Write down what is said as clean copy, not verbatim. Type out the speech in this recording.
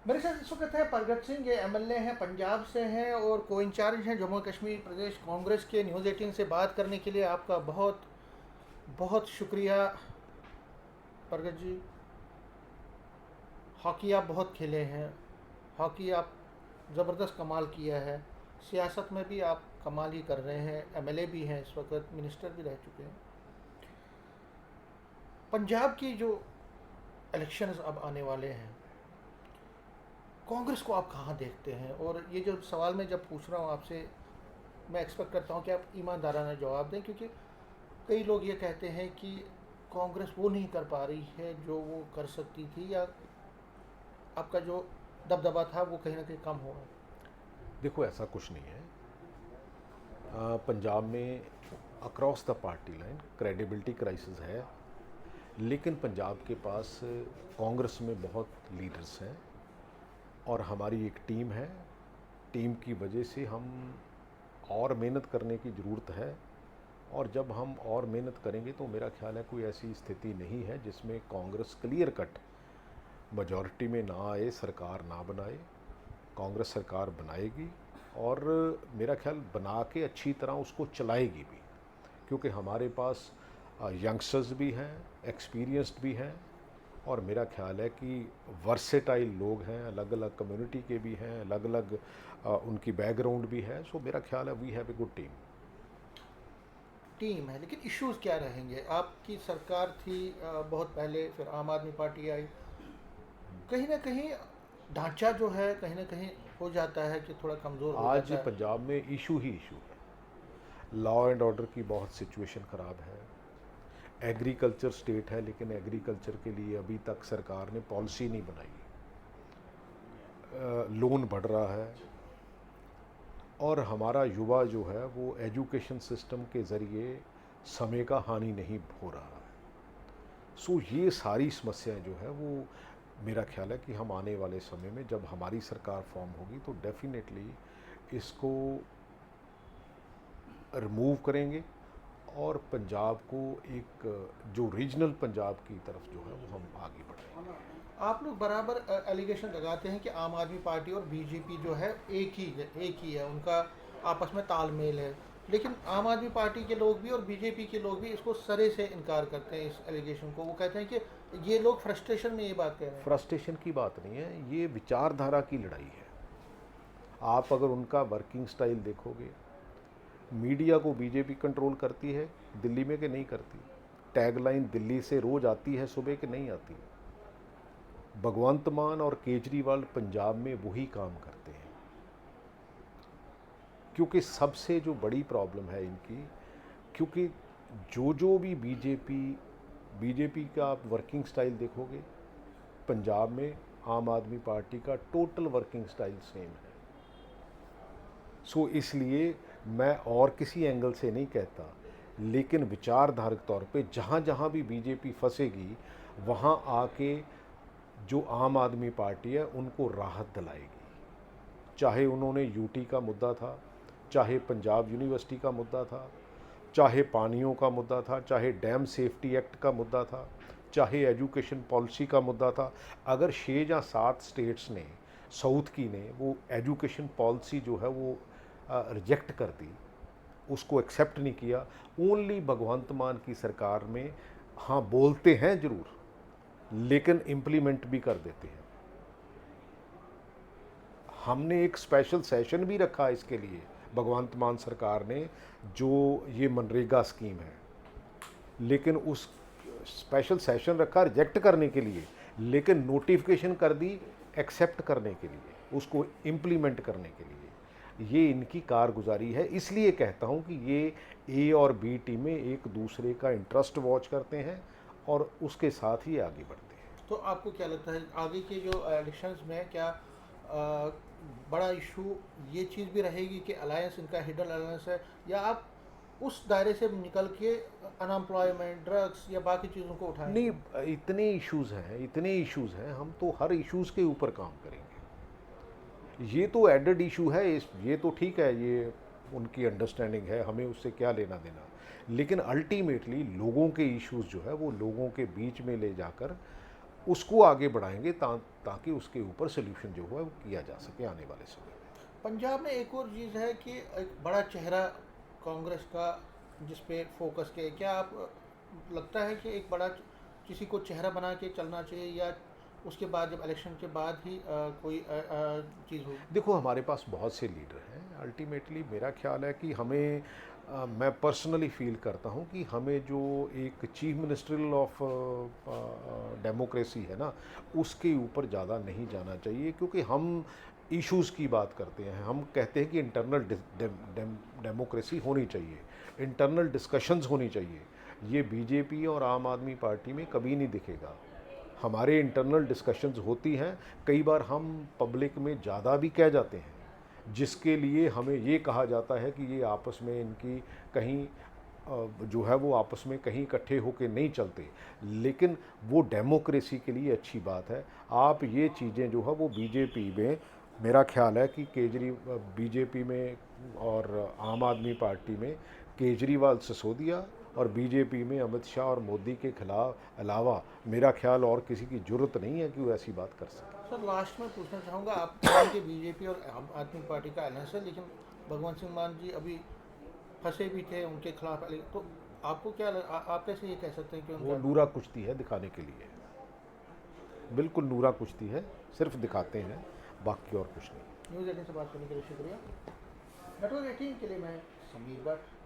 मेरे साथ इस वक्त है परगट सिंह, ये एमएलए हैं, पंजाब से हैं और को इंचार्ज हैं जम्मू कश्मीर प्रदेश कांग्रेस के। न्यूज़ 18 से बात करने के लिए आपका बहुत बहुत शुक्रिया परगट जी। हॉकी आप बहुत खेले हैं, हॉकी आप ज़बरदस्त कमाल किया है, सियासत में भी आप कमाल ही कर रहे हैं, एमएलए भी हैं, इस वक्त मिनिस्टर भी रह चुके हैं। पंजाब की जो इलेक्शंस अब आने वाले हैं, कांग्रेस को आप कहाँ देखते हैं? और ये जो सवाल मैं जब पूछ रहा हूँ आपसे, मैं एक्सपेक्ट करता हूँ कि आप ईमानदाराना जवाब दें, क्योंकि कई लोग ये कहते हैं कि कांग्रेस वो नहीं कर पा रही है जो वो कर सकती थी, या आपका जो दबदबा था वो कहीं ना कहीं कम हो रहा है। देखो, ऐसा कुछ नहीं है। पंजाब में across the party line credibility crisis है, लेकिन पंजाब के पास कांग्रेस में बहुत लीडर्स हैं और हमारी एक टीम है। टीम की वजह से हम और मेहनत करने की ज़रूरत है, और जब हम और मेहनत करेंगे तो मेरा ख्याल है कोई ऐसी स्थिति नहीं है जिसमें कांग्रेस क्लियर कट मेजॉरिटी में ना आए, सरकार ना बनाए। कांग्रेस सरकार बनाएगी, और मेरा ख्याल बना के अच्छी तरह उसको चलाएगी भी, क्योंकि हमारे पास यंगस्टर्स भी हैं, एक्सपीरियंस्ड भी हैं, और मेरा ख्याल है कि वर्सेटाइल लोग हैं, अलग अलग कम्युनिटी के भी हैं, अलग अलग उनकी बैकग्राउंड भी है। सो मेरा ख्याल है we have a good team. Team है, लेकिन इश्यूज क्या रहेंगे? आपकी सरकार थी बहुत पहले, फिर आम आदमी पार्टी आई, कहीं ना कहीं ढांचा जो है कहीं ना कहीं हो जाता है कि थोड़ा कमज़ोर हो आज जाता है। पंजाब में इशू ही इशू है। लॉ एंड ऑर्डर की बहुत सिचुएशन ख़राब है। एग्रीकल्चर स्टेट है, लेकिन एग्रीकल्चर के लिए अभी तक सरकार ने पॉलिसी नहीं बनाई। लोन बढ़ रहा है, और हमारा युवा जो है वो एजुकेशन सिस्टम के ज़रिए समय का हानि नहीं हो रहा है। सो ये सारी समस्याएं जो है वो, मेरा ख्याल है कि हम आने वाले समय में जब हमारी सरकार फॉर्म होगी तो डेफिनेटली इसको रिमूव करेंगे, और पंजाब को एक जो रीजनल पंजाब की तरफ जो है वो हम आगे बढ़ेंगे। आप लोग बराबर एलिगेशन लगाते हैं कि आम आदमी पार्टी और बीजेपी जो है एक ही है, उनका आपस में तालमेल है, लेकिन आम आदमी पार्टी के लोग भी और बीजेपी के लोग भी इसको सरे से इनकार करते हैं, इस एलिगेशन को। वो कहते हैं कि ये लोग फ्रस्ट्रेशन में ये बात कह रहे हैं। फ्रस्ट्रेशन की बात नहीं है, ये विचारधारा की लड़ाई है। आप अगर उनका वर्किंग स्टाइल देखोगे, मीडिया को बीजेपी कंट्रोल करती है दिल्ली में कि नहीं करती? टैगलाइन दिल्ली से रोज आती है सुबह कि नहीं आती? भगवंत मान और केजरीवाल पंजाब में वही काम करते हैं, क्योंकि सबसे जो बड़ी प्रॉब्लम है इनकी, क्योंकि जो भी बीजेपी का आप वर्किंग स्टाइल देखोगे, पंजाब में आम आदमी पार्टी का टोटल वर्किंग स्टाइल सेम है। सो इसलिए मैं और किसी एंगल से नहीं कहता, लेकिन विचारधारक तौर पे जहाँ जहाँ भी बीजेपी फंसेगी, वहाँ आके जो आम आदमी पार्टी है उनको राहत दिलाएगी। चाहे उन्होंने यूटी का मुद्दा था, चाहे पंजाब यूनिवर्सिटी का मुद्दा था, चाहे पानियों का मुद्दा था, चाहे डैम सेफ्टी एक्ट का मुद्दा था, चाहे एजुकेशन पॉलिसी का मुद्दा था। अगर 6 या 7 स्टेट्स ने, साउथ की ने, वो एजुकेशन पॉलिसी जो है वो रिजेक्ट कर दी, उसको एक्सेप्ट नहीं किया। ओनली भगवंत मान की सरकार में हाँ बोलते हैं ज़रूर, लेकिन इम्प्लीमेंट भी कर देते हैं। हमने एक स्पेशल सेशन भी रखा इसके लिए, भगवंत मान सरकार ने, जो ये मनरेगा स्कीम है, लेकिन उस स्पेशल सेशन रखा रिजेक्ट करने के लिए, लेकिन नोटिफिकेशन कर दी एक्सेप्ट करने के लिए, उसको इम्प्लीमेंट करने के लिए। ये इनकी कारगुजारी है। इसलिए कहता हूँ कि ये ए और बी टीमें एक दूसरे का इंटरेस्ट वॉच करते हैं और उसके साथ ही आगे बढ़ते हैं। तो आपको क्या लगता है आगे के जो इलेक्शंस में क्या बड़ा इशू ये चीज़ भी रहेगी कि अलायंस इनका हिडन अलायंस है, या आप उस दायरे से निकल के अनएम्प्लॉयमेंट, ड्रग्स या बाकी चीज़ों को नहीं, उठाएंगे? इतने इश्यूज़ हैं, हम तो हर इश्यूज़ के ऊपर काम करेंगे। ये तो एडेड इशू है, इस ये तो ठीक है, ये उनकी अंडरस्टैंडिंग है, हमें उससे क्या लेना देना। लेकिन अल्टीमेटली लोगों के इश्यूज़ जो है वो लोगों के बीच में ले जाकर उसको आगे बढ़ाएंगे ताकि उसके ऊपर सोल्यूशन जो है वो किया जा सके आने वाले समय में। पंजाब में एक और चीज़ है कि एक बड़ा चेहरा कांग्रेस का जिस पे फोकस किया, क्या आप लगता है कि एक बड़ा किसी को चेहरा बना के चलना चाहिए, या उसके बाद जब इलेक्शन के बाद ही कोई चीज़ होगी? देखो, हमारे पास बहुत से लीडर हैं। अल्टीमेटली मेरा ख्याल है कि हमें मैं पर्सनली फील करता हूं कि हमें जो एक चीफ मिनिस्ट्रियल ऑफ डेमोक्रेसी है ना, उसके ऊपर ज़्यादा नहीं जाना चाहिए, क्योंकि हम इश्यूज़ की बात करते हैं। हम कहते हैं कि इंटरनल डेमोक्रेसी होनी चाहिए, इंटरनल डिस्कशंस होनी चाहिए। ये बीजेपी और आम आदमी पार्टी में कभी नहीं दिखेगा। हमारे इंटरनल डिस्कशंस होती हैं, कई बार हम पब्लिक में ज़्यादा भी कह जाते हैं, जिसके लिए हमें ये कहा जाता है कि ये आपस में इनकी कहीं जो है वो आपस में कहीं इकट्ठे होकर नहीं चलते। लेकिन वो डेमोक्रेसी के लिए अच्छी बात है। आप ये चीज़ें जो है वो बीजेपी में, मेरा ख्याल है कि बीजेपी में और आम आदमी पार्टी में केजरीवाल, सिसोदिया, और बीजेपी में अमित शाह और मोदी के खिलाफ अलावा मेरा ख्याल और किसी की जरूरत नहीं है कि वो ऐसी बात कर सके। सर, लास्ट में पूछना चाहूँगा, आप कहें कि बीजेपी और आम आदमी पार्टी का अलायंस है, लेकिन भगवंत सिंह मान जी अभी फंसे भी थे, उनके खिलाफ तो आपको क्या आप कैसे ये कह सकते हैं कि वो उनका? नूरा कुश्ती है दिखाने के लिए, बिल्कुल नूरा कुश्ती है, सिर्फ दिखाते हैं, बाकी और कुछ नहीं। न्यूज़ 18 से बात करने के लिए शुक्रिया। नेटवर्क 18 के लिए मैं समीर भट्ट।